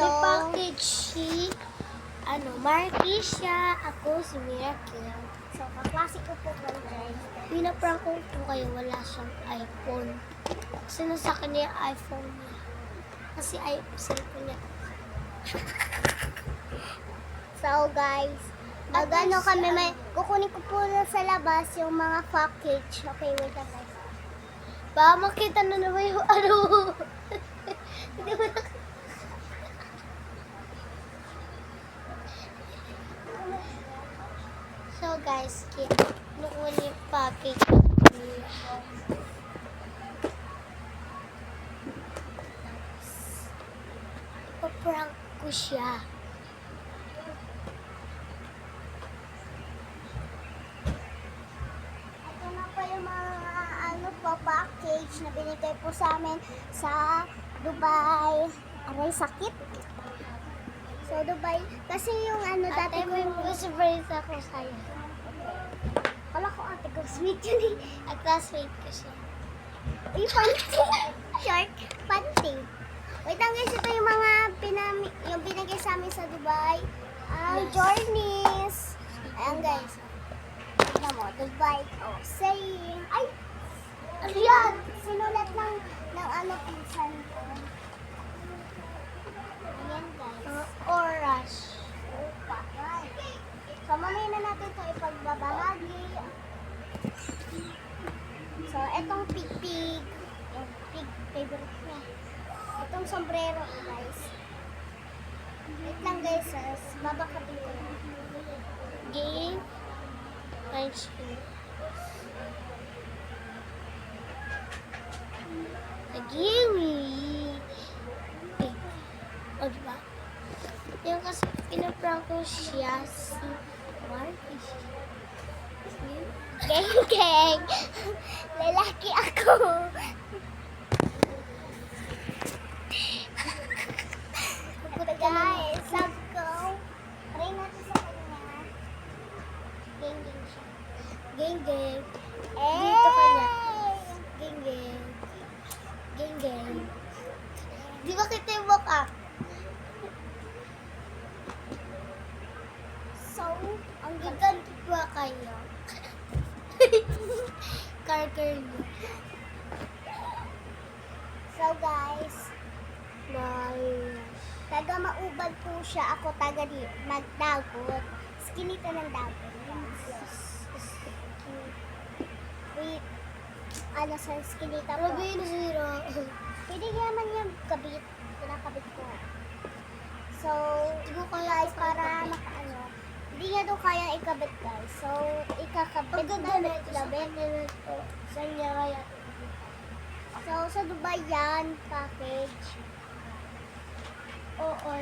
So, package si, Marquisha, ako si Miracle. So, kaklase ko po guys. Pinaprank ko po kayo, wala siyang iPhone. Kasi nasa kanya yung iPhone niya. Kasi cellphone niya. So, guys, kukunin ko po na sa labas yung mga package. Okay, wait lang guys. Baka makita na naman yung Hindi mo na... So guys, nukuha yung package. Paprank ko siya. Ito na po yung mga package na binigay po sa amin sa Dubai. Aray, sakit. So, Dubai, kasi yung dati Ate, ko may yung... surprise ako sa'yo. Kala ko ate ko, sweet yun eh. At classmate ko siya. Uy, panty. Short, panty. Wait lang guys, ito yung mga yung binigay sa amin sa Dubai. Yes. Journeys. Ayan guys. Tignan mo, Dubai. Oh, saying. Ay! Ano yan? Sinulat ng pinsan ko. Ayan guys. Oras. So, mamaya na natin ito ipagbabahagi. So, etong pig. Yung pig, favorite niya. Itong sombrero, guys. Wait lang, guys. Babakapin ko lang. Game. Punch in. Game. O, diba? Yung kasi pinaprank ko siya si Marcus. Geng. Lalaki ako. Guys, sab ko. Try natin sa kanya. Geng siya. Gang. Eh! Dito kanya. Gang. Di ba kita yung walk up? So, Ang giganto ba kayo? Carker niyo. so guys, taga Maubad po siya. Ako taga di Magdagot. Skinita ng Dagot. Wait. Sa skinita po. Grabe yun zero. Pwede naman yung kabit. Pinakabit ko. So, Hindi ko kaya guys, para hindi nga daw kaya ikabit guys. So, ikakabit Ang ganda na ito. Labit. Saan niya kaya? So, sa Dubai yan, package. Oo.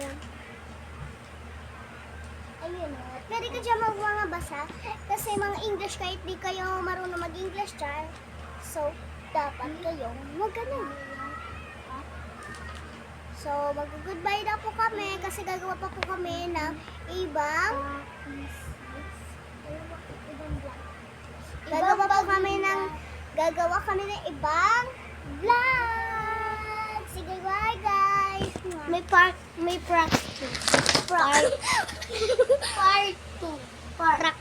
Ayun o. Pwede ka dyan mga basa. Kasi mga English, kahit di kayo marunong mag-English dyan. So, dapat kayong mag-ganun. So, mag-goodbye na po kami kasi gagawa pa po kami ng ibang gagawa kami ng ibang vlog. Sige, bye guys. May prank 2. Part 2. Part